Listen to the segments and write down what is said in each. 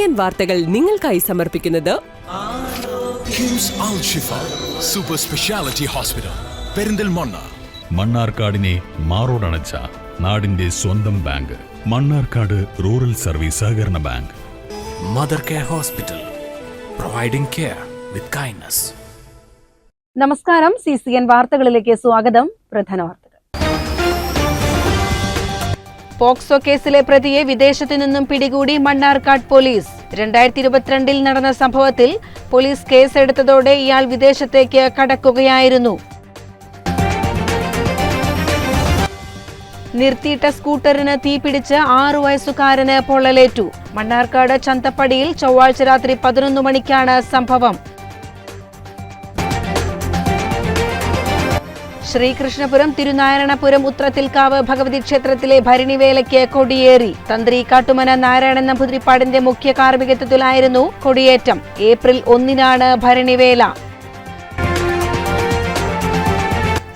CCN വാർത്തകൾ നിങ്ങൾക്കായി സമർപ്പിക്കുന്നത് കിംസ് അൽ ഷിഫ സൂപ്പർ സ്പെഷ്യാലിറ്റി ഹോസ്പിറ്റൽ പെരിന്തൽമണ്ണ. മണ്ണാർക്കാടിനെ മാറോടണച്ച നാടിന്റെ സ്വന്തം ബാങ്ക് മണ്ണാർക്കാട് റൂറൽ സർവീസ് സഹകരണ bank. Mother care hospital, providing care with kindness. നമസ്കാരം. CCN വാർത്തകളിലേക്ക് സ്വാഗതം. പ്രധാന വാർത്തകൾ. പോക്സോ കേസിലെ പ്രതിയെ വിദേശത്തു നിന്നും പിടികൂടി മണ്ണാർക്കാട് പോലീസ്. 2022 നടന്ന സംഭവത്തിൽ പോലീസ് കേസെടുത്തതോടെ ഇയാൾ വിദേശത്തേക്ക് കടക്കുകയായിരുന്നു. നിർത്തിയിട്ട സ്കൂട്ടറിന് തീപിടിച്ച് 6 വയസ്സുകാരന് പൊള്ളലേറ്റു. മണ്ണാർക്കാട് ചന്തപ്പടിയിൽ ചൊവ്വാഴ്ച രാത്രി 11 മണിക്കാണ് സംഭവം. ശ്രീകൃഷ്ണപുരം തിരുനാരായണപുരം ഉത്രത്തിൽക്കാവ് ഭഗവതി ക്ഷേത്രത്തിലെ ഭരണിവേലയ്ക്ക് കൊടിയേറി. തന്ത്രി കാട്ടുമന നാരായണൻ നമ്പൂതിരിപ്പാടിന്റെ മുഖ്യ കാർമ്മികത്വത്തിലായിരുന്നു കൊടിയേറ്റം. ഏപ്രിൽ 1-നാണ് ഭരണിവേല.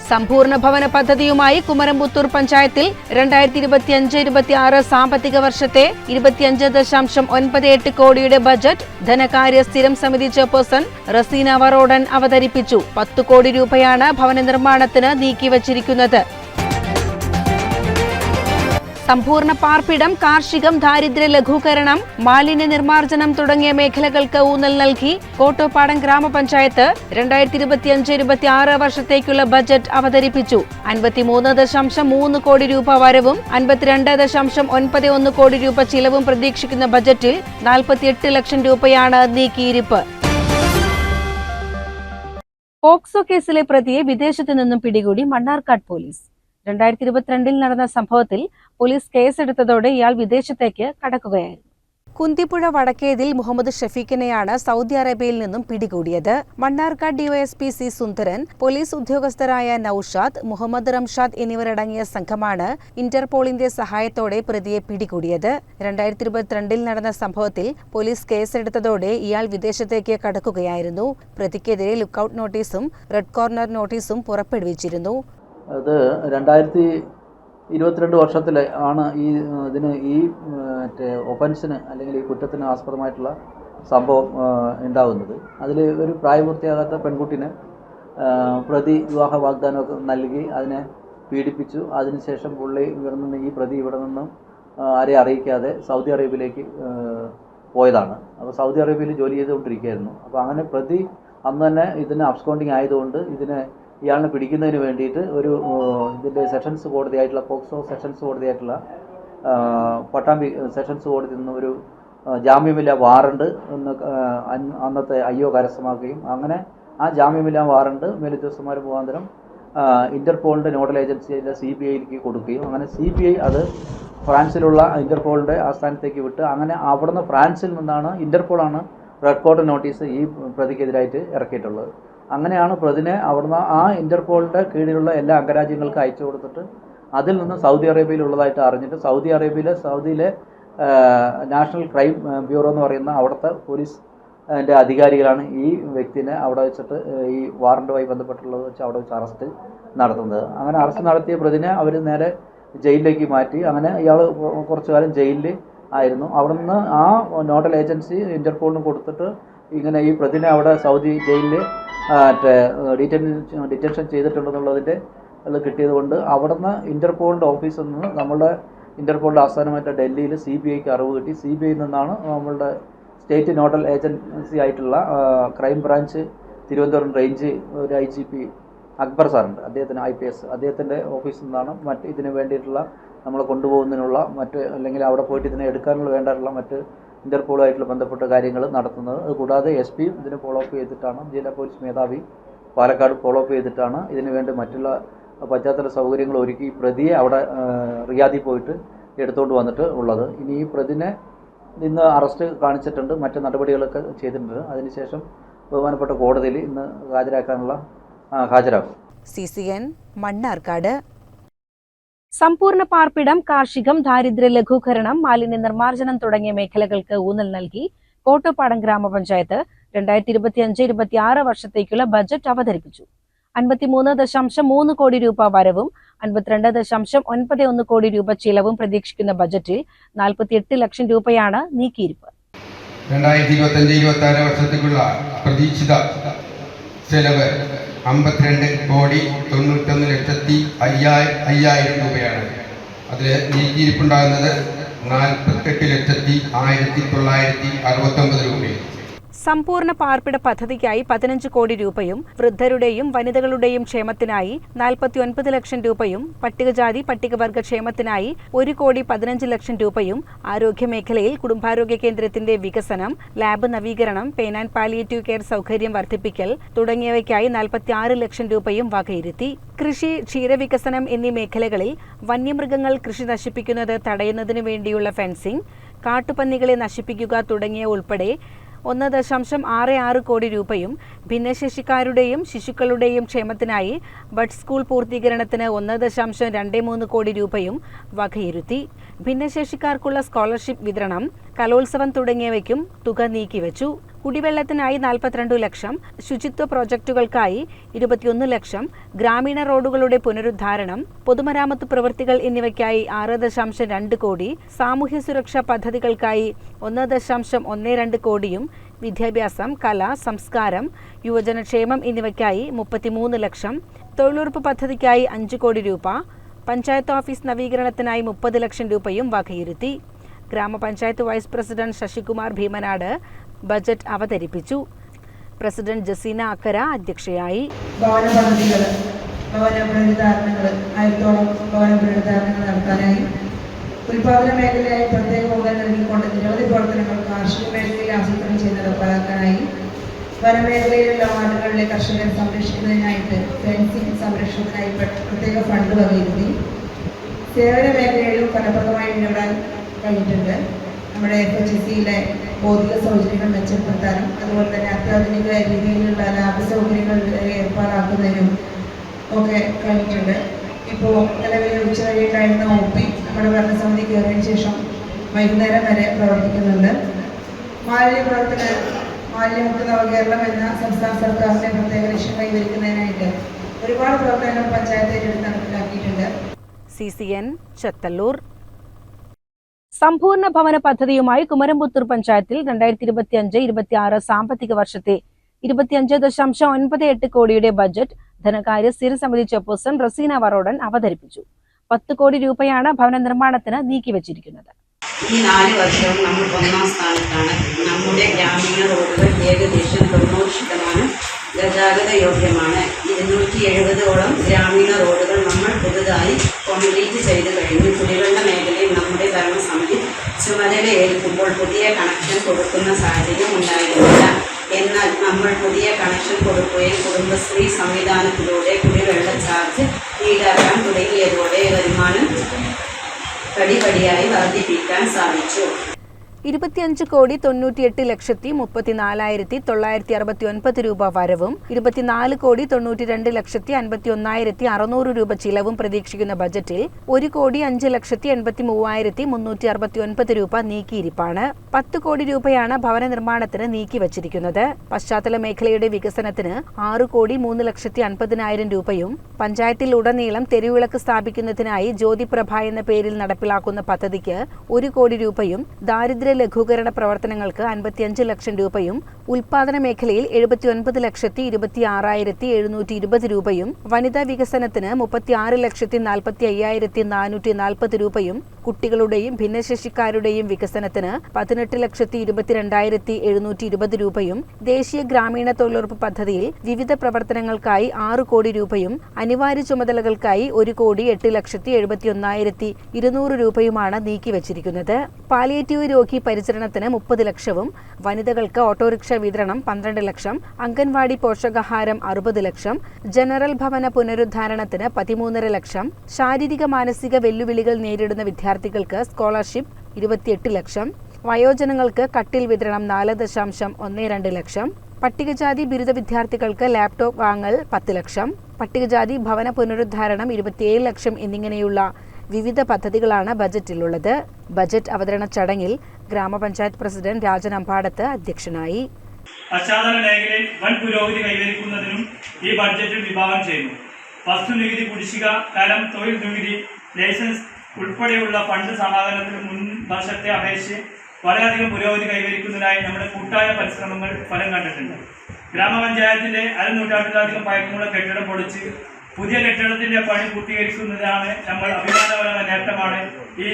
സമ്പൂർണ്ണ ഭവന പദ്ധതിയുമായി കുമരംപുത്തൂർ പഞ്ചായത്തിൽ 2025-26 സാമ്പത്തിക വർഷത്തെ 25.98 കോടിയുടെ ബജറ്റ് ധനകാര്യ സ്ഥിരം സമിതി ചെയർപേഴ്സൺ റസീന വറോഡൻ അവതരിപ്പിച്ചു. 10 കോടി രൂപയാണ് ഭവന നിർമ്മാണത്തിന് നീക്കിവച്ചിരിക്കുന്നത്. സമ്പൂർണ്ണ പാർപ്പിടം, കാർഷികം, ദാരിദ്ര്യ ലഘൂകരണം, മാലിന്യ നിർമ്മാർജ്ജനം തുടങ്ങിയ മേഖലകൾക്ക് ഊന്നൽ നൽകി കോട്ടോപ്പാടം ഗ്രാമപഞ്ചായത്ത് 2025-26 വർഷത്തേക്കുള്ള ബജറ്റ് അവതരിപ്പിച്ചു. 53.3 കോടി രൂപ വരവും 52.91 കോടി രൂപ ചിലവും പ്രതീക്ഷിക്കുന്ന ബജറ്റിൽ 48 ലക്ഷം രൂപയാണ് നീക്കിയിരിപ്പ്. പോക്സോ കേസിലെ പ്രതിയെ വിദേശത്തു നിന്നും പിടികൂടി മണ്ണാർക്കാട് പോലീസ്. 2022 നടന്ന സംഭവത്തിൽ പോലീസ് കേസെടുത്തതോടെ ഇയാൾ വിദേശത്തേക്ക് കടക്കുകയായിരുന്നു. കുന്തിപ്പുഴ വടക്കേതിൽ മുഹമ്മദ് ഷഫീഖിനെയാണ് സൗദി അറേബ്യയിൽ നിന്നും പിടികൂടിയത്. മണ്ണാർക്കാട് ഡിവൈഎസ്പി സി സുന്ദരൻ, പോലീസ് ഉദ്യോഗസ്ഥരായ നൌഷാദ്, മുഹമ്മദ് റംഷാദ് എന്നിവരടങ്ങിയ സംഘമാണ് ഇന്റർപോളിന്റെ സഹായത്തോടെ പ്രതിയെ പിടികൂടിയത്. 2022 നടന്ന സംഭവത്തിൽ പോലീസ് കേസെടുത്തതോടെ ഇയാൾ വിദേശത്തേക്ക് കടക്കുകയായിരുന്നു. പ്രതിക്കെതിരെ ലുക്കൌട്ട് നോട്ടീസും റെഡ് കോർണർ നോട്ടീസും പുറപ്പെടുവിച്ചിരുന്നു. അത് 2022 വർഷത്തിൽ ആണ് ഈ മറ്റേ ഒഫൻസിന് അല്ലെങ്കിൽ ഈ കുറ്റത്തിന് ആസ്പദമായിട്ടുള്ള സംഭവം ഉണ്ടാകുന്നത്. അതിൽ ഒരു പ്രായപൂർത്തിയാകാത്ത പെൺകുട്ടിന് പ്രതി വിവാഹ വാഗ്ദാനമൊക്കെ നൽകി അതിനെ പീഡിപ്പിച്ചു. അതിനുശേഷം ഈ പ്രതി ഇവിടെ നിന്നും ആരെയും അറിയിക്കാതെ സൗദി അറേബ്യയിലേക്ക് പോയതാണ്. അപ്പോൾ സൗദി അറേബ്യയിൽ ജോലി ചെയ്തുകൊണ്ടിരിക്കുകയായിരുന്നു. അപ്പോൾ അങ്ങനെ പ്രതി അന്ന് തന്നെ ഇതിന് അബ്സ്കോണ്ടിങ് ആയതുകൊണ്ട് ഇയാളിനെ പിടിക്കുന്നതിന് വേണ്ടിയിട്ട് ഇതിൻ്റെ സെഷൻസ് കോടതിയായിട്ടുള്ള പോക്സോ സെഷൻസ് കോടതിയായിട്ടുള്ള പട്ടാമ്പി സെഷൻസ് കോടതിയിൽ നിന്ന് ഒരു ജാമ്യമില്ലാ വാറണ്ട് അന്നത്തെ IO കരസ്ഥമാക്കുകയും അങ്ങനെ ആ ജാമ്യമില്ലാ വാറണ്ട് മേലുദ്യോഗസ്ഥന്മാർ മുഖാന്തരം ഇന്റർപോളിൻ്റെ നോഡൽ ഏജൻസിയിലെ CBIക്ക് കൊടുക്കുകയും അങ്ങനെ CBI അത് ഫ്രാൻസിലുള്ള ഇന്റർപോളിൻ്റെ ആസ്ഥാനത്തേക്ക് വിട്ട് അങ്ങനെ അവിടുന്ന് ഫ്രാൻസിൽ നിന്നാണ് ഇന്റർപോളാണ് റെഡ് കോർണർ നോട്ടീസ് ഈ പ്രതിക്കെതിരായിട്ട് ഇറക്കിയിട്ടുള്ളത്. അങ്ങനെയാണ് പ്രതിനെ അവിടുന്ന് ആ ഇന്റർപോളിൻ്റെ കീഴിലുള്ള എല്ലാ അംഗരാജ്യങ്ങൾക്ക് അയച്ചു കൊടുത്തിട്ട് അതിൽ നിന്ന് സൗദി അറേബ്യയിലുള്ളതായിട്ട് അറിഞ്ഞിട്ട് സൗദിയിലെ നാഷണൽ ക്രൈം ബ്യൂറോ എന്ന് പറയുന്ന അവിടുത്തെ പോലീസിൻ്റെ അധികാരികളാണ് ഈ വ്യക്തിനെ അവിടെ വെച്ചിട്ട് ഈ വാറണ്ടുമായി ബന്ധപ്പെട്ടുള്ളത് വെച്ച് അവിടെ വെച്ച് അറസ്റ്റ് നടത്തുന്നത്. അങ്ങനെ അറസ്റ്റ് നടത്തിയ പ്രതിനെ അവർ നേരെ ജയിലിലേക്ക് മാറ്റി. അങ്ങനെ ഇയാൾ കുറച്ചു കാലം ജയിലിൽ ആയിരുന്നു. അവിടെ നിന്ന് ആ നോഡൽ ഏജൻസി ഇന്റർപോളിന് കൊടുത്തിട്ട് ഇങ്ങനെ ഈ പ്രതിനെ അവിടെ സൗദി ജയിലിൽ ഡിറ്റൻഷൻ ചെയ്തിട്ടുണ്ടെന്നുള്ളതിൻ്റെ അത് കിട്ടിയത് കൊണ്ട് അവിടെ നിന്ന് ഇന്റർപോളിൻ്റെ ഓഫീസിൽ നിന്ന് നമ്മളുടെ ഇന്റർപോളിൻ്റെ ആസ്ഥാനമായിട്ട് ഡൽഹിയിൽ CBIക്ക് അറിവ് കിട്ടി. CBIയിൽ നിന്നാണ് നമ്മളുടെ സ്റ്റേറ്റ് നോഡൽ ഏജൻസി ആയിട്ടുള്ള ക്രൈം ബ്രാഞ്ച് തിരുവനന്തപുരം റേഞ്ച് ഒരു IGP അക്ബർ സാറുണ്ട്, അദ്ദേഹത്തിന് IPS, അദ്ദേഹത്തിൻ്റെ ഓഫീസിൽ നിന്നാണ് ഇതിന് വേണ്ടിയിട്ടുള്ള നമ്മൾ കൊണ്ടുപോകുന്നതിനുള്ള അല്ലെങ്കിൽ അവിടെ പോയിട്ട് ഇതിനെ എടുക്കാനുള്ള വേണ്ടിയിട്ടുള്ള ഇന്റർപോളുമായിട്ടുള്ള ബന്ധപ്പെട്ട കാര്യങ്ങൾ നടത്തുന്നത്. അതുകൂടാതെ SP ഇതിന് ഫോളോ അപ്പ് ചെയ്തിട്ടാണ്, ജില്ലാ പോലീസ് മേധാവി പാലക്കാട് ഫോളോ അപ്പ് ചെയ്തിട്ടാണ് ഇതിനു വേണ്ടി മറ്റുള്ള പശ്ചാത്തല സൗകര്യങ്ങൾ ഒരുക്കി പ്രതിയെ അവിടെ റിയാദിൽ പോയിട്ട് എടുത്തുകൊണ്ട് വന്നിട്ട് ഉള്ളത്. ഇനി ഈ പ്രതിനെ ഇന്ന് അറസ്റ്റ് കാണിച്ചിട്ടുണ്ട്, മറ്റ് നടപടികളൊക്കെ ചെയ്തിട്ടുണ്ട്. അതിനുശേഷം ബഹുമാനപ്പെട്ട കോടതിയിൽ ഇന്ന് ഹാജരാക്കും. CCN മണ്ണാർക്കാട്. സമ്പൂർണ്ണ പാർപ്പിടം, കാർഷികം, ദാരിദ്ര്യ ലഘൂകരണം, മാലിന്യ നിർമ്മാർജ്ജനം തുടങ്ങിയ മേഖലകൾക്ക് ഊന്നൽ നൽകി കോട്ടോപ്പാടം ഗ്രാമപഞ്ചായത്ത് 2025-26 വർഷത്തേക്കുള്ള ബജറ്റ് അവതരിപ്പിച്ചു. 53.3 കോടി രൂപ വരവും 52.91 കോടി രൂപ ചിലവും പ്രതീക്ഷിക്കുന്ന ബജറ്റിൽ 48 ലക്ഷം രൂപയാണ് നീക്കിയിരിപ്പ്. 2025-26 വർഷത്തേക്കുള്ള പ്രതീക്ഷിത ചെലവ് 52,91,05,000 രൂപയാണ്. അതിൽ നീക്കിയിരിപ്പുണ്ടാകുന്നത് 48,1969 രൂപയും. സമ്പൂർണ്ണ പാർപ്പിട പദ്ധതിക്കായി 15 കോടി രൂപയും വൃദ്ധരുടെയും വനിതകളുടെയും ക്ഷേമത്തിനായി 49 ലക്ഷം രൂപയും പട്ടികജാതി പട്ടികവർഗ ക്ഷേമത്തിനായി 1,15 ലക്ഷം രൂപയും ആരോഗ്യമേഖലയിൽ കുടുംബാരോഗ്യ കേന്ദ്രത്തിന്റെ വികസനം, ലാബ് നവീകരണം, പെയിൻ ആൻഡ് പാലിയേറ്റീവ് കെയർ സൗകര്യം വർദ്ധിപ്പിക്കൽ തുടങ്ങിയവയ്ക്കായി 46 ലക്ഷം രൂപയും വകയിരുത്തി. കൃഷി, ക്ഷീരവികസനം എന്നീ മേഖലകളിൽ വന്യമൃഗങ്ങൾ കൃഷി നശിപ്പിക്കുന്നത് തടയുന്നതിനു വേണ്ടിയുള്ള ഫെൻസിംഗ്, കാട്ടുപന്നികളെ നശിപ്പിക്കുക തുടങ്ങിയ ഉൾപ്പെടെ 1.66 കോടി രൂപയും ഭിന്നശേഷിക്കാരുടെയും ശിശുക്കളുടെയും ക്ഷേമത്തിനായി ബഡ് സ്കൂൾ പൂർത്തീകരണത്തിന് 1.23 കോടി രൂപയും വകയിരുത്തി. ഭിന്നശേഷിക്കാർക്കുള്ള സ്കോളർഷിപ്പ് വിതരണം, കലോത്സവം തുടങ്ങിയവയ്ക്കും തുക നീക്കിവച്ചു. കുടിവെള്ളത്തിനായി 42 ലക്ഷം, ശുചിത്വ പ്രോജക്റ്റുകൾക്കായി 21 ലക്ഷം, ഗ്രാമീണ റോഡുകളുടെ പുനരുദ്ധാരണം, പൊതുമരാമത്ത് പ്രവൃത്തികൾ എന്നിവയ്ക്കായി 6.2 കോടി, സാമൂഹ്യ സുരക്ഷാ പദ്ധതികൾക്കായി 1.12 കോടിയും വിദ്യാഭ്യാസം, കല, സംസ്കാരം, യുവജനക്ഷേമം എന്നിവയ്ക്കായി 33 ലക്ഷം, തൊഴിലുറപ്പ് പദ്ധതിക്കായി 5 കോടി രൂപ, പഞ്ചായത്ത് ഓഫീസ് നവീകരണത്തിനായി 30 ലക്ഷം രൂപയും വകയിരുത്തി. ഗ്രാമപഞ്ചായത്ത് vice president Sasikumar Bheemanad budget അവതരിപ്പിച്ചു. പ്രസിഡന്റ് ജസീന അക്കര അധ്യക്ഷയായി. ഭവന പദ്ധതികൾ, ഭവന പുനരുദ്ധാരണങ്ങൾ, 1000ഓളം ഭവന പുനരുദ്ധാരണങ്ങൾ നടത്താനായി ഉൽപാദന മേഖലയായി പ്രത്യേക ഊന്നൽ നൽകിക്കൊണ്ട് നിരവധി പ്രവർത്തനങ്ങൾ കാർഷിക മേഖലയിൽ ആസൂത്രണം ചെയ്ത് നടപ്പാക്കാനായി വനമേഖലയിലുള്ള വാർഡുകളിലെ കർഷകരെ സംരക്ഷിക്കുന്നതിനായിട്ട് ഫെൻസിംഗ് സംരക്ഷണത്തിനായി പ്രത്യേക ഫണ്ട് വകയിരുത്തി. സേവന മേഖലയിലും ഫലപ്രദമായി ഇടപെടാൻ കഴിഞ്ഞിട്ടുണ്ട്. നമ്മുടെ FHSCയിലെ ഭൗതിക സൗകര്യങ്ങൾ മെച്ചപ്പെടുത്താനും അതുപോലെ തന്നെ അത്യാധുനിക രീതിയിലുള്ള ലാബ് സൗകര്യങ്ങൾ ഏർപ്പാടാക്കുന്നതിനും ഒക്കെ കഴിഞ്ഞിട്ടുണ്ട്. ഇപ്പോൾ നിലവിൽ ഉച്ചവരെയുണ്ടായിരുന്ന OP നമ്മുടെ ഭരണസമിതി കയറിയതിനു ശേഷം വൈകുന്നേരം വരെ പ്രവർത്തിക്കുന്നുണ്ട്. മാലിന്യമുക്ത നവകേരളം എന്ന സംസ്ഥാന സർക്കാരിന്റെ പ്രത്യേക ലക്ഷ്യം കൈവരിക്കുന്നതിനായിട്ട് ഒരുപാട് പ്രവർത്തനങ്ങൾ പഞ്ചായത്ത് ഏറ്റെടുത്ത് നടപ്പിലാക്കിയിട്ടുണ്ട്. CCN ചത്തല്ലൂർ. സമ്പൂർണ്ണ ഭവന പദ്ധതിയുമായി കുമരംപുത്തൂർ പഞ്ചായത്തിൽ 2025-26 സാമ്പത്തിക വർഷത്തെ 25.98 കോടിയുടെ ബജറ്റ് ധനകാര്യ സ്ഥിരസമിതി ചെയർപേഴ്സൺ റസീന വറോഡൻ അവതരിപ്പിച്ചു. 10 കോടി രൂപയാണ് ഭവന നിർമ്മാണത്തിന് നീക്കിവച്ചിരിക്കുന്നത്. ഈ 4 വർഷവും നമ്മൾ 1ാം സ്ഥാനത്താണ്. നമ്മുടെ ഗ്രാമീണ റോഡുകൾ ഏകദേശം 90% ഗതാഗത യോഗ്യമാണ്. 270ഓളം ഗ്രാമീണ റോഡുകൾ നമ്മൾ പുതുതായി കോൺക്രീറ്റ് ചെയ്ത് കഴിഞ്ഞു. കുടിവെള്ള മേഖലയിൽ നമ്മുടെ ഭരണസമിതി ചുമതല ഏൽക്കുമ്പോൾ പുതിയ കണക്ഷൻ കൊടുക്കുന്ന സാഹചര്യം ഉണ്ടായിരുന്നില്ല. എന്നാൽ നമ്മൾ പുതിയ കണക്ഷൻ കൊടുക്കുകയും കുടുംബശ്രീ സംവിധാനത്തിലൂടെ കുടിവെള്ള ചാർജ് ഈടാക്കാൻ തുടങ്ങിയതോടെ വരുമാനം പടിപടിയായി വർദ്ധിപ്പിക്കാൻ സാധിച്ചു. 25,98,34,969 രൂപ വരവും 24,92,51,600 രൂപ ചിലവും പ്രതീക്ഷിക്കുന്ന ബജറ്റിൽ 1,05,83,369 രൂപ നീക്കിയിരിപ്പാണ്. 10 കോടി രൂപയാണ് ഭവന നിർമ്മാണത്തിന് നീക്കിവച്ചിരിക്കുന്നത്. പശ്ചാത്തല മേഖലയുടെ വികസനത്തിന് 6,03,50,000 രൂപയും പഞ്ചായത്തിൽ ഉടനീളം തെരുവിളക്ക് സ്ഥാപിക്കുന്നതിനായി ജ്യോതിപ്രഭ എന്ന പേരിൽ നടപ്പിലാക്കുന്ന പദ്ധതിക്ക് 1 കോടി രൂപയും, ദാരിദ്ര്യ ലഘൂകരണ പ്രവർത്തനങ്ങൾക്ക് 55 ലക്ഷം രൂപയും, ഉൽപാദന മേഖലയിൽ 79,26,720 രൂപയും, വനിതാ വികസനത്തിന് 36,45,440 രൂപയും, കുട്ടികളുടെയും ഭിന്നശേഷിക്കാരുടെയും വികസനത്തിന് 18,22,720 രൂപയും, ദേശീയ ഗ്രാമീണ തൊഴിലുറപ്പ് പദ്ധതിയിൽ വിവിധ പ്രവർത്തനങ്ങൾക്കായി 6 കോടി രൂപയും, അനിവാര്യ ചുമതലകൾക്കായി 1,71,200 രൂപയുമാണ് നീക്കിവച്ചിരിക്കുന്നത്. പാലിയേറ്റീവ് രോഗി പരിചരണത്തിന് 30 ലക്ഷവും, വനിതകൾക്ക് ഓട്ടോറിക്ഷ വിതരണം 12 ലക്ഷം, അംഗൻവാടി പോഷകാഹാരം 60 ലക്ഷം, ജനറൽ ഭവന പുനരുദ്ധാരണത്തിന് 13.5 ലക്ഷം, ശാരീരിക മാനസിക വെല്ലുവിളികൾ നേരിടുന്ന വിദ്യാർത്ഥികൾക്ക് സ്കോളർഷിപ്പ് 28 ലക്ഷം, വയോജനങ്ങൾക്ക് കട്ടിൽ വിതരണം 4.12 ലക്ഷം, പട്ടികജാതി ബിരുദ വിദ്യാർത്ഥികൾക്ക് ലാപ്ടോപ്പ് വാങ്ങൽ 10 ലക്ഷം, പട്ടികജാതി ഭവന പുനരുദ്ധാരണം 27 ലക്ഷം എന്നിങ്ങനെയുള്ള വിവിധ പദ്ധതികളാണ് ബജറ്റിലുള്ളത്. ബജറ്റ് അവതരണ ചടങ്ങിൽ ഗ്രാമപഞ്ചായത്ത് പ്രസിഡന്റ് രാജൻ അമ്പാടത്ത് അധ്യക്ഷനായി. പശ്ചാത്തല മേഖലയിൽ വൻ പുരോഗതി കൈവരിക്കുന്നതിനും ഈ ബഡ്ജറ്റിൽ വിഭാവനം ചെയ്യുന്നു. വസ്തുനികുതി കുടിശ്ശിക, കരം, തൊഴിൽ നികുതി, ലൈസൻസ് ഉൾപ്പെടെയുള്ള ഫണ്ട് സമാഹരണത്തിന് മുൻ വർഷത്തെ അപേക്ഷിച്ച് വളരെയധികം പുരോഗതി കൈവരിക്കുന്നതിനായി നമ്മുടെ കൂട്ടായ പരിശ്രമങ്ങൾ ഫലം കണ്ടിട്ടുണ്ട്. ഗ്രാമപഞ്ചായത്തിൻ്റെ അരനൂറ്റാണ്ടിലധികം പഴക്കമുള്ള കെട്ടിടം പൊളിച്ച് പുതിയ കെട്ടിടത്തിൻ്റെ പണി പൂർത്തീകരിക്കുന്നതാണ് നമ്മൾ അഭിമാനപരമായ നേട്ടമാണ്. ഈ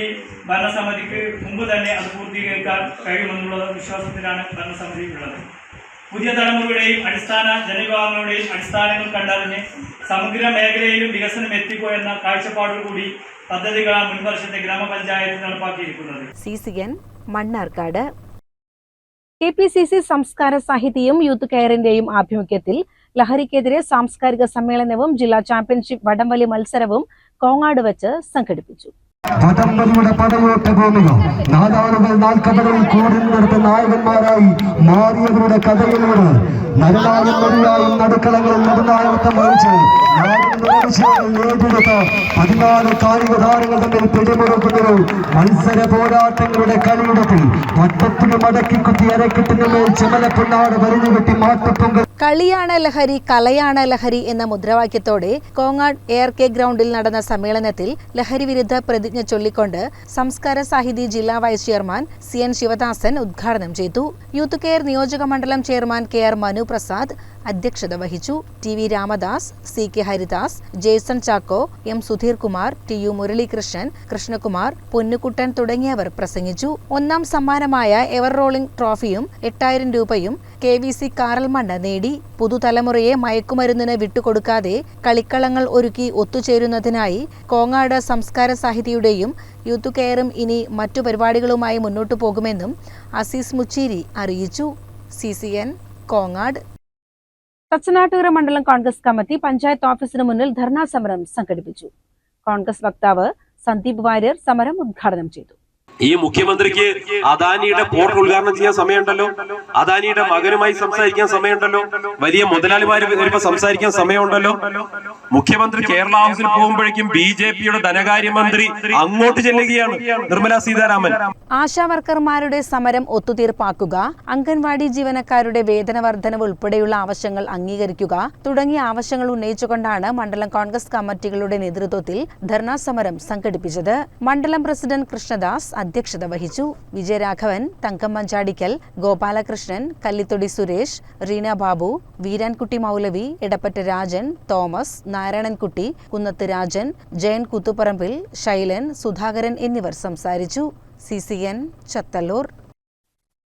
ഭരണസമിതിക്ക് മുമ്പ് തന്നെ അത് പൂർത്തീകരിക്കാൻ കഴിയുമെന്നുള്ള വിശ്വാസത്തിലാണ് ഭരണസമിതി ഉള്ളത്. പുതിയ തലമുറയുടെയും അടിസ്ഥാന ജനവിഭാഗങ്ങളുടെയും അടിസ്ഥാനങ്ങൾ കണ്ടറിഞ്ഞ് സമഗ്ര മേഖലയിലും വികസനം എത്തിക്കുക എന്ന കാഴ്ചപ്പാടോടുകൂടി പദ്ധതികളാണ് മുൻവർഷത്തെ ഗ്രാമപഞ്ചായത്ത് നടപ്പാക്കിയിരിക്കുന്നത്. CCN മണ്ണാർക്കാട്. KPCC സംസ്കാര സാഹിതിയും യൂത്ത് കെയറിന്റെയും ആഭിമുഖ്യത്തിൽ ലഹരിക്കെതിരെ സാംസ്കാരിക സമ്മേളനവും ജില്ലാ ചാമ്പ്യൻഷിപ്പ് വടംവലി മത്സരവും കോങ്ങാട് വെച്ച് സംഘടിപ്പിച്ചു. വടംവലിയുടെ പടയോട്ട ഭൂമിക നാദാളുകൾ നാൽക്കടലിൽ കൂടുന്നിടത്ത് നായകന്മാരായി മാറിയവരുടെ കഥയിലൂടെ നരനായകന്മാരായും നടുക്കളങ്ങളിൽ നടുനായകത്വം വഹിച്ച് നേടിയെടുത്ത 14 കായിക താരങ്ങൾ തമ്മിൽ പിടിമുറുക്കുന്നൊരു മത്സര പോരാട്ടങ്ങളുടെ കളിയിടത്തിൽ വട്ടത്തിന് മടക്കി കുത്തി അരക്കെട്ടിന് മേൽ ചുമലപ്പൊന്നാട് വരിഞ്ഞുകെട്ടി മാറ്റപ്പൊങ്കൽ. കളിയാണ് ലഹരി, കലയാണ് ലഹരി എന്ന മുദ്രാവാക്യത്തോടെ കോങ്ങാട് ARK ഗ്രൗണ്ടിൽ നടന്ന സമ്മേളനത്തിൽ ലഹരി വിരുദ്ധ പ്രതിജ്ഞ ചൊല്ലിക്കൊണ്ട് സംസ്കാര സാഹിതി ജില്ലാ വൈസ് ചെയർമാൻ CN ശിവദാസൻ ഉദ്ഘാടനം ചെയ്തു. യൂത്ത് കെയർ നിയോജക മണ്ഡലം ചെയർമാൻ KR മനു പ്രസാദ് അധ്യക്ഷത വഹിച്ചു. TV Ramadas, CK Haridas, Jason Chacko, M Sudheer Kumar, TU Muralikrishnan, Krishnakumar, Ponnukuttan തുടങ്ങിയവർ പ്രസംഗിച്ചു. ഒന്നാം സമ്മാനമായ എവർ റോളിംഗ് ട്രോഫിയും 8000 രൂപയും KVC കാറൽ മണ്ണ് നേടി. പുതുതലമുറയെ മയക്കുമരുന്നിന് വിട്ടുകൊടുക്കാതെ കളിക്കളങ്ങൾ ഒരുക്കി ഒത്തുചേരുന്നതിനായി കോങ്ങാട് സംസ്കാര സാഹിതിയുടെയും യൂത്ത് കെയറും ഇനി മറ്റു പരിപാടികളുമായി മുന്നോട്ടു പോകുമെന്നും അസീസ് മുച്ചീരി അറിയിച്ചു. CCN കോങ്ങാട്. തച്ചനാട്ടുകര മണ്ഡലം കോൺഗ്രസ് കമ്മിറ്റി പഞ്ചായത്ത് ഓഫീസിന് മുന്നിൽ ധർണാ സമരം സംഘടിപ്പിച്ചു. കോൺഗ്രസ് വക്താവ് സന്ദീപ് വാര്യർ സമരം ഉദ്ഘാടനം ചെയ്തു. ഈ മുഖ്യമന്ത്രിക്ക് അദാനിയുടെ പോർട്ട് ഉദ്ഘാടനം ചെയ്യാൻ സമയമുണ്ടല്ലോ, അദാനിയുടെ മകനുമായി സംസാരിക്കാൻ സമയമുണ്ടല്ലോ, വലിയ മുതലാളിമാർ വരുമ്പോൾ സംസാരിക്കാൻ സമയമുണ്ടല്ലോ. മുഖ്യമന്ത്രി കേരള ഹൗസിൽ പോകുമ്പോഴേക്കും BJPയുടെ ധനകാര്യമന്ത്രി അങ്ങോട്ട് ചെല്ലുകയാണ്, നിർമ്മല സീതാരാമൻ. ആശാ വർക്കർമാരുടെ സമരം ഒത്തുതീർപ്പാക്കുക, അംഗൻവാടി ജീവനക്കാരുടെ വേതന വർധനവ് ഉൾപ്പെടെയുള്ള ആവശ്യങ്ങൾ അംഗീകരിക്കുക തുടങ്ങിയ ആവശ്യങ്ങൾ ഉന്നയിച്ചുകൊണ്ടാണ് മണ്ഡലം കോൺഗ്രസ് കമ്മിറ്റികളുടെ നേതൃത്വത്തിൽ ധർണാ സമരം സംഘടിപ്പിച്ചത്. മണ്ഡലം പ്രസിഡന്റ് കൃഷ്ണദാസ് അധ്യക്ഷത വഹിച്ചു. വിജയരാഘവൻ, തങ്കം മഞ്ചാടിക്കൽ, ഗോപാലകൃഷ്ണൻ, കല്ലിത്തൊടി സുരേഷ്, റീന ബാബു, വീരാൻകുട്ടി മൗലവി, എടപ്പറ്റ രാജൻ, തോമസ്, നാരായണൻകുട്ടി, കുന്നത്ത് രാജൻ, ജയൻ കുത്തുപറമ്പിൽ, ശൈലൻ, സുധാകരൻ എന്നിവർ സംസാരിച്ചു. CCN ചത്തല്ലൂർ.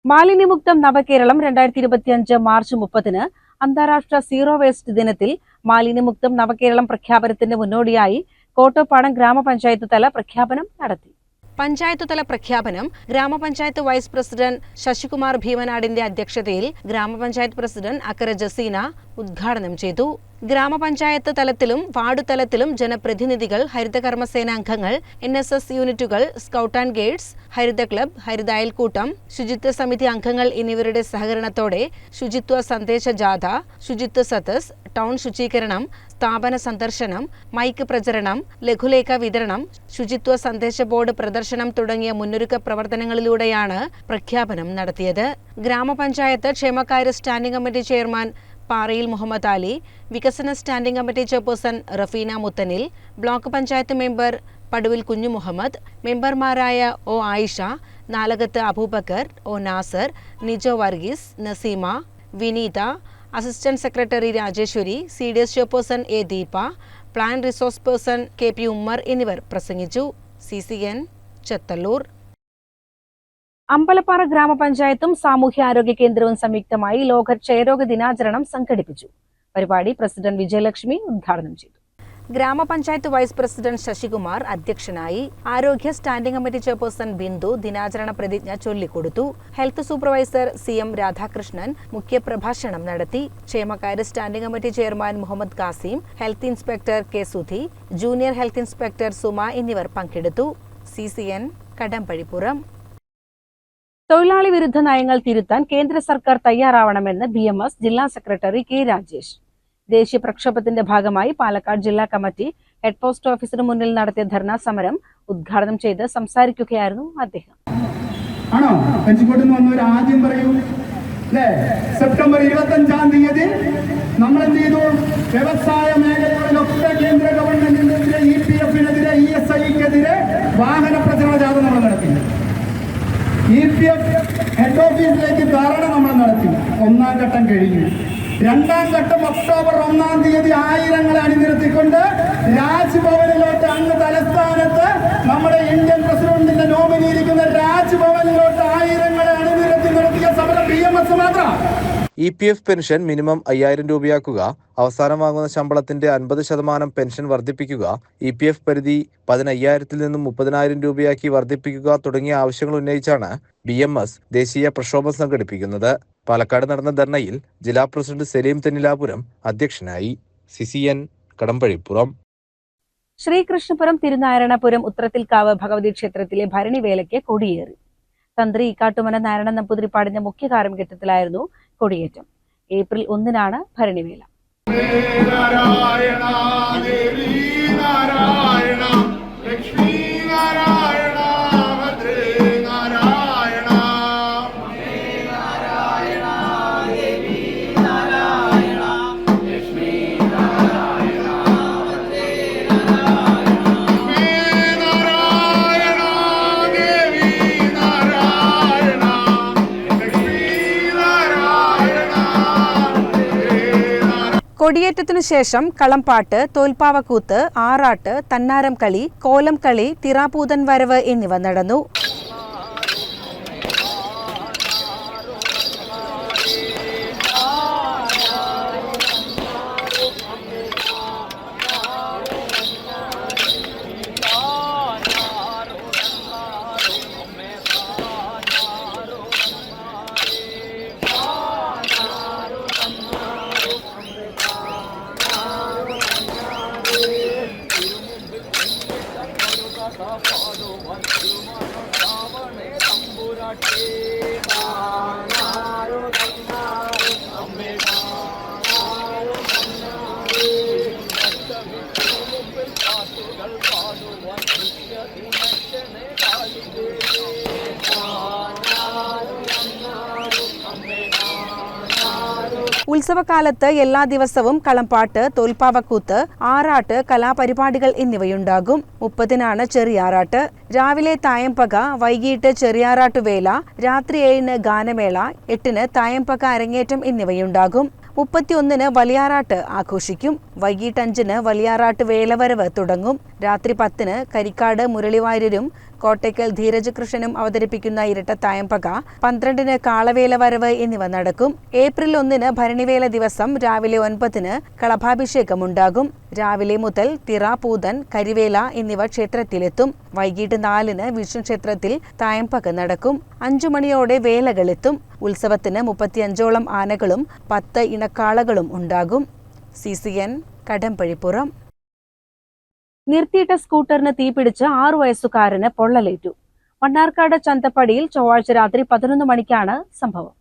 മാലിന്യമുക്തം നവകേരളം 2025 മാർച്ച് 30 അന്താരാഷ്ട്ര സീറോ വേസ്റ്റ് ദിനത്തിൽ മാലിന്യമുക്തം നവകേരളം പ്രഖ്യാപനത്തിന്റെ മുന്നോടിയായി കോട്ടപ്പാടം ഗ്രാമപഞ്ചായത്ത് തല പ്രഖ്യാപനം നടത്തി. പഞ്ചായത്ത് തല പ്രഖ്യാപനം ഗ്രാമപഞ്ചായത്ത് വൈസ് പ്രസിഡന്റ് ശശികുമാർ ഭീമനാടിന്റെ അധ്യക്ഷതയിൽ ഗ്രാമപഞ്ചായത്ത് പ്രസിഡന്റ് അക്കര ജസീന ഉദ്ഘാടനം ചെയ്തു. ഗ്രാമപഞ്ചായത്ത് തലത്തിലും വാർഡ് തലത്തിലും ജനപ്രതിനിധികൾ, ഹരിതകർമ്മസേന അംഗങ്ങൾ, NSS യൂണിറ്റുകൾ, സ്കൗട്ട് ആൻഡ് ഗൈഡ്സ്, ഹരിത ക്ലബ്, ഹരിത അയൽക്കൂട്ടം, ശുചിത്വ സമിതി അംഗങ്ങൾ എന്നിവരുടെ സഹകരണത്തോടെ ശുചിത്വ സന്ദേശ ജാഥ, ശുചിത്വ സദസ്, ടൗൺ ശുചീകരണം, സ്ഥാപന സന്ദർശനം, മൈക്ക് പ്രചരണം, ലഘുലേഖ വിതരണം, ശുചിത്വ സന്ദേശ ബോർഡ് പ്രദർശനം തുടങ്ങിയ മുന്നൊരുക്ക പ്രവർത്തനങ്ങളിലൂടെയാണ് പ്രഖ്യാപനം നടത്തിയത്. ഗ്രാമപഞ്ചായത്ത് ക്ഷേമകാര്യ സ്റ്റാൻഡിംഗ് കമ്മിറ്റി ചെയർമാൻ പാറയിൽ മുഹമ്മദ് അലി, വികസന standing committee chairperson Rafeena Muthanil, block panchayat member Paduvil Kunju Muhammad, മെമ്പർമാരായ O Ayisha, Nalakath Abubakar, O Nasar, Nijo Varghese, Naseema, Vineetha, assistant secretary Rajeshwari, CDS chairperson A Deepa, plan resource person KP Ummer എന്നിവർ പ്രസംഗിച്ചു. CCN ചത്തല്ലൂർ. അമ്പലപ്പാറ ഗ്രാമപഞ്ചായത്തും സാമൂഹ്യാരോഗ്യ കേന്ദ്രവും സംയുക്തമായി ലോക ക്ഷയരോഗ ദിനാചരണം സംഘടിപ്പിച്ചു. പരിപാടി പ്രസിഡന്റ് വിജയലക്ഷ്മി ഉദ്ഘാടനം ചെയ്തു. ഗ്രാമപഞ്ചായത്ത് വൈസ് പ്രസിഡന്റ് ശശികുമാർ അധ്യക്ഷനായി. ആരോഗ്യ സ്റ്റാൻഡിംഗ് കമ്മിറ്റി ചെയർപേഴ്സൺ ബിന്ദു ദിനാചരണ പ്രതിജ്ഞ ചൊല്ലിക്കൊടുത്തു. ഹെൽത്ത് സൂപ്പർവൈസർ CM രാധാകൃഷ്ണൻ മുഖ്യപ്രഭാഷണം നടത്തി. ക്ഷേമകാര്യ standing committee chairman Muhammad Kasim, health inspector K Sudhi, junior health inspector Suma എന്നിവർ പങ്കെടുത്തു. CCN കടമ്പഴിപ്പുറം. തൊഴിലാളി വിരുദ്ധ നയങ്ങൾ തിരുത്താൻ കേന്ദ്ര സർക്കാർ തയ്യാറാവണമെന്ന് BMS ജില്ലാ സെക്രട്ടറി K രാജേഷ്. ദേശീയ പ്രക്ഷോഭത്തിന്റെ ഭാഗമായി പാലക്കാട് ജില്ലാ കമ്മിറ്റി ഹെഡ് പോസ്റ്റ് ഓഫീസിന് മുന്നിൽ നടത്തിയ ധർണാ സമരം ഉദ്ഘാടനം ചെയ്ത് സംസാരിക്കുകയായിരുന്നു അദ്ദേഹം. ആണോ പെഞ്ചിക്കോട്ടിൽ നിന്ന് വന്നവർ ആദ്യം പറയൂ അല്ലേ? സെപ്റ്റംബർ 25-ാം തീയതി നമ്മൾ എന്ത് ചെയ്തു? വ്യവസായ മേഖലകളിലൊക്കെ കേന്ദ്ര ഗവൺമെന്റിനെതിരെ, EPF-നെതിരെ, ESIക്കെതിരെ വാഹന പ്രചരണ ജാഥ നമ്മൾ നടത്തി. EPF ഒന്നാം ഘട്ടം കഴിഞ്ഞു. രണ്ടാം ഘട്ടം ഒക്ടോബർ 1-ാം തീയതി ആയിരങ്ങളെ അണിനിരത്തിക്കൊണ്ട് രാജ്ഭവനിലോട്ട്, അങ്ങ് തലസ്ഥാനത്ത് നമ്മുടെ ഇന്ത്യൻ പ്രസിഡന്റിന്റെ നോമിനി ഇരിക്കുന്ന രാജ്ഭവനിലോട്ട് ആയിരങ്ങളെ അണിനിരത്തി നടത്തിയ സമരം BMS മാത്രം. EPF പെൻഷൻ മിനിമം 5000 രൂപയാക്കുക, അവസാനം വാങ്ങുന്ന ശമ്പളത്തിന്റെ 50% പെൻഷൻ വർദ്ധിപ്പിക്കുക, EPF പരിധി 15,000-ൽ നിന്നും 30,000 രൂപയാക്കി വർദ്ധിപ്പിക്കുക തുടങ്ങിയ ആവശ്യങ്ങൾ ഉന്നയിച്ചാണ് BMS ദേശീയ പ്രക്ഷോഭം സംഘടിപ്പിക്കുന്നത്. പാലക്കാട് നടന്ന ധർണയിൽ ജില്ലാ പ്രസിഡന്റ് സലീം തെന്നിലാപുരം അധ്യക്ഷനായി. CCN കടമ്പഴിപ്പുറം. ശ്രീകൃഷ്ണപുരം തിരുനാരായണപുരം ഉത്രത്തിൽക്കാവ് ഭഗവതി ക്ഷേത്രത്തിലെ ഭരണിവേലയ്ക്ക് കൊടിയേറി. തന്ത്രി കാട്ടുമന നാരായണ നമ്പൂതിരിപ്പാടിന്റെ മുഖ്യ കാർമ്മികത്വത്തിലായിരുന്നു കൊടിയേറ്റം. ഏപ്രിൽ 1-നാണ് ഭരണിവേല. കൊടിയേറ്റത്തിനു ശേഷം കളംപാട്ട്, തോൽപ്പാവക്കൂത്ത്, ആറാട്ട്, തന്നാരം കളി, കോലം കളി, തിറാപൂതൻ വരവ് എന്നിവ നടന്നു. ഉത്സവകാലത്ത് എല്ലാ ദിവസവും കളംപാട്ട്, തോൽപ്പാവക്കൂത്ത്, ആറാട്ട്, കലാപരിപാടികൾ എന്നിവയുണ്ടാകും. 30-നാണ് ചെറിയാറാട്ട്. രാവിലെ തായമ്പക, വൈകിട്ട് ചെറിയാറാട്ടുവേല, രാത്രി 7-ന് ഗാനമേള, 8-ന് തായമ്പക അരങ്ങേറ്റം എന്നിവയുണ്ടാകും. 31-ന് വലിയാറാട്ട് ആഘോഷിക്കും. വൈകിട്ട് 5-ന് വലിയാറാട്ട് വേലവരവ് തുടങ്ങും. രാത്രി 10-ന് കരിക്കാട് മുരളിവാര്യരും കോട്ടയ്ക്കൽ ധീരജ് കൃഷ്ണനും അവതരിപ്പിക്കുന്ന ഇരട്ട തായമ്പക, 12-ന് കാളവേല വരവ് എന്നിവ നടക്കും. ഏപ്രിൽ 1-ന് ഭരണിവേല ദിവസം രാവിലെ 9-ന് കളഭാഭിഷേകമുണ്ടാകും. രാവിലെ മുതൽ തിറ, പൂതൻ, കരിവേല എന്നിവ ക്ഷേത്രത്തിലെത്തും. വൈകിട്ട് 4-ന് വിഷ്ണു ക്ഷേത്രത്തിൽ തായമ്പക നടക്കും. 5 മണിയോടെ വേലകളെത്തും. ഉത്സവത്തിന് 35ഓളം ആനകളും 10 ഇണക്കാളകളും ഉണ്ടാകും. CCN കടമ്പഴിപ്പുറം. നിർത്തിയിട്ട സ്കൂട്ടറിന് തീപിടിച്ച് 6 വയസ്സുകാരന് പൊള്ളലേറ്റു. മണ്ണാർക്കാട് ചന്തപ്പടിയിൽ ചൊവ്വാഴ്ച രാത്രി 11 മണിക്കാണ് സംഭവം.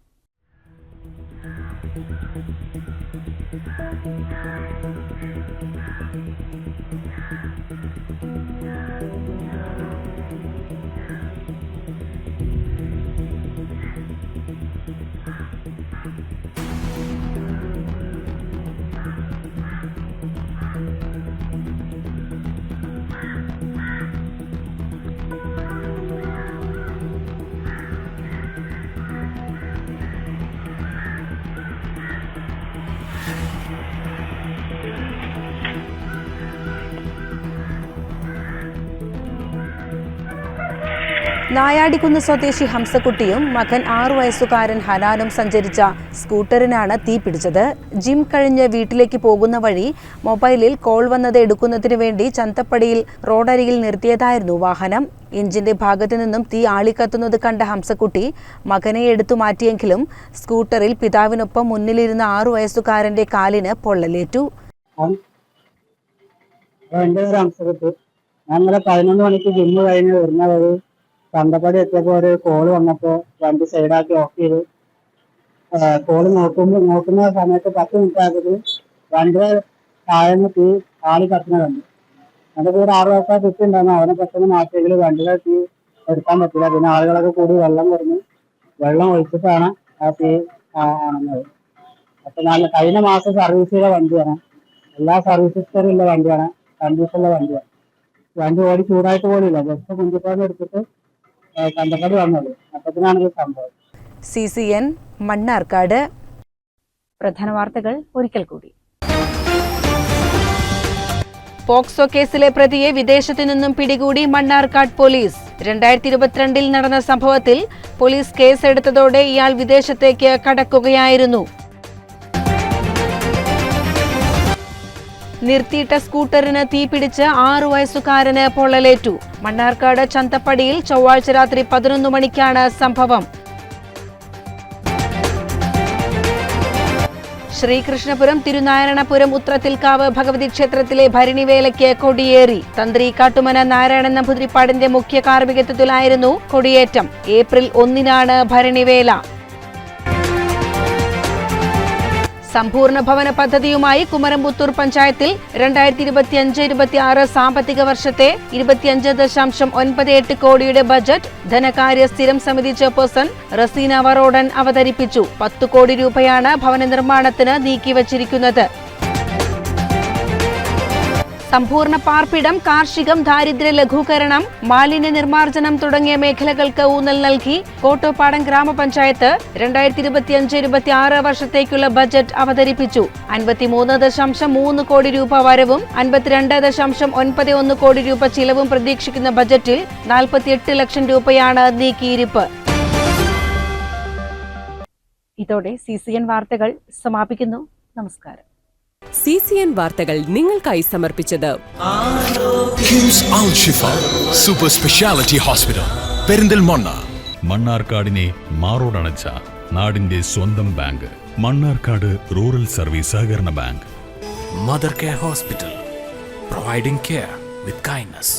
നായാടിക്കുന്ന് സ്വദേശി ഹംസക്കുട്ടിയും മകൻ 6 വയസ്സുകാരൻ ഹനാനും സഞ്ചരിച്ച സ്കൂട്ടറിനാണ് തീപിടിച്ചത്. ജിം കഴിഞ്ഞ് വീട്ടിലേക്ക് പോകുന്ന വഴി മൊബൈലിൽ കോൾ വന്നത് എടുക്കുന്നതിനു വേണ്ടി ചന്തപ്പടിയിൽ റോഡരികിൽ നിർത്തിയതായിരുന്നു വാഹനം. എഞ്ചിന്റെ ഭാഗത്തു നിന്നും തീ ആളിക്കത്തുന്നത് കണ്ട ഹംസക്കുട്ടി മകനെ എടുത്തു മാറ്റിയെങ്കിലും സ്കൂട്ടറിൽ പിതാവിനൊപ്പം മുന്നിലിരുന്ന 6 വയസ്സുകാരന്റെ കാലിന് പൊള്ളലേറ്റു. എൻ്റെ പേര് ഹംസക്കുട്ടി. ഞങ്ങൾ 11 മണിക്ക് ജിമ്മ് കഴിഞ്ഞ് വരുന്ന വഴി ചന്തപ്പടി എത്തിയപ്പോൾ ഒരു കോള് വന്നപ്പോൾ വണ്ടി സൈഡാക്കി ഓഫ് ചെയ്ത് കോള് നോക്കുന്ന സമയത്ത് 10 മിനിറ്റ് ആകുമ്പോൾ വണ്ടിയുടെ താഴെ തീ ആളി കത്തുന്ന കണ്ടു. എൻ്റെ കൂടെ 6 വയസ്സായ കുട്ടി ഉണ്ടായിരുന്നു. അവനെ പെട്ടെന്ന് മാറ്റിയെങ്കിൽ വണ്ടിയുടെ തീ എടുക്കാൻ പറ്റില്ല. പിന്നെ ആളുകളൊക്കെ കൂടി വെള്ളം ഒഴിച്ചിട്ടാണ് ആ തീ ആണെന്നത്. അപ്പം കഴിഞ്ഞ മാസം സർവീസ് ചെയ്ത വണ്ടിയാണ്. എല്ലാ സർവീസ് ഹിസ്റ്ററിയുള്ള വണ്ടിയാണ്, കണ്ടീഷനുള്ള വണ്ടിയാണ്. വണ്ടി ഓടി ചൂടായിട്ട് പോലില്ല. ജസ്റ്റ് കുഞ്ചിപ്പാട് എടുത്തിട്ട് ചന്തപ്പടി വന്നത്. അപ്പത്തിനാണ് ഈ സംഭവം. CCN മണ്ണാർക്കാട്. പ്രധാന വാർത്തകൾ ഒരിക്കൽ കൂടി. പോക്സോ കേസിലെ പ്രതിയെ വിദേശത്തു നിന്നും പിടികൂടി മണ്ണാർക്കാട് പോലീസ്. 2022 നടന്ന സംഭവത്തിൽ പോലീസ് കേസെടുത്തതോടെ ഇയാൾ വിദേശത്തേക്ക് കടക്കുകയായിരുന്നു. നിർത്തിയിട്ട സ്കൂട്ടറിന് തീപിടിച്ച് 6 വയസ്സുകാരന് പൊള്ളലേറ്റു. മണ്ണാർക്കാട് ചന്തപ്പടിയിൽ ചൊവ്വാഴ്ച രാത്രി 11 മണിക്കാണ് സംഭവം. ശ്രീകൃഷ്ണപുരം തിരുനാരായണപുരം ഉത്രത്തിൽക്കാവ് ഭഗവതി ക്ഷേത്രത്തിലെ ഭരണിവേലയ്ക്ക് കൊടിയേറി. തന്ത്രി കാട്ടുമന നാരായണൻ നമ്പൂതിരിപ്പാടിന്റെ മുഖ്യ കാർമ്മികത്വത്തിലായിരുന്നു കൊടിയേറ്റം. ഏപ്രിൽ 1-നാണ് ഭരണിവേല. സമ്പൂർണ്ണ ഭവന പദ്ധതിയുമായി കുമരംപുത്തൂർ പഞ്ചായത്തിൽ 2025-26 സാമ്പത്തിക വർഷത്തെ 25.98 കോടിയുടെ ബജറ്റ് ധനകാര്യ സ്ഥിരം സമിതി ചെയർപേഴ്സൺ റസീന വറോഡൻ അവതരിപ്പിച്ചു. 10 കോടി രൂപയാണ് ഭവന നിർമ്മാണത്തിന് നീക്കിവച്ചിരിക്കുന്നത്. സമ്പൂർണ്ണ പാർപ്പിടം, കാർഷികം, ദാരിദ്ര്യ ലഘൂകരണം, മാലിന്യ നിർമ്മാർജ്ജനം തുടങ്ങിയ മേഖലകൾക്ക് ഊന്നൽ നൽകി കോട്ടോപ്പാടം ഗ്രാമപഞ്ചായത്ത് 2025-26 വർഷത്തേക്കുള്ള ബജറ്റ് അവതരിപ്പിച്ചു. 53.3 കോടി രൂപ വരവും 52.91 കോടി രൂപ ചിലവും പ്രതീക്ഷിക്കുന്ന ബജറ്റിൽ 48 ലക്ഷം രൂപയാണ് നീക്കിയിരിപ്പ്. ഇതോടെ CCN വാർത്തകൾ സമാപിക്കുന്നു. നമസ്കാരം. CCN വാർത്തകൾ നിങ്ങൾക്കായി സമർപ്പിച്ചത് കിംസ് അൽ ഷിഫ സൂപ്പർ സ്പെഷ്യാലിറ്റി ഹോസ്പിറ്റൽ പെരിന്തൽമണ്ണ. മണ്ണാർക്കാടിനെ മാറോടണച്ച നാടിന്റെ സ്വന്തം ബാങ്ക് മണ്ണാർക്കാട് റൂറൽ സർവീസ് സഹകരണ bank. Mother care hospital, providing care with kindness.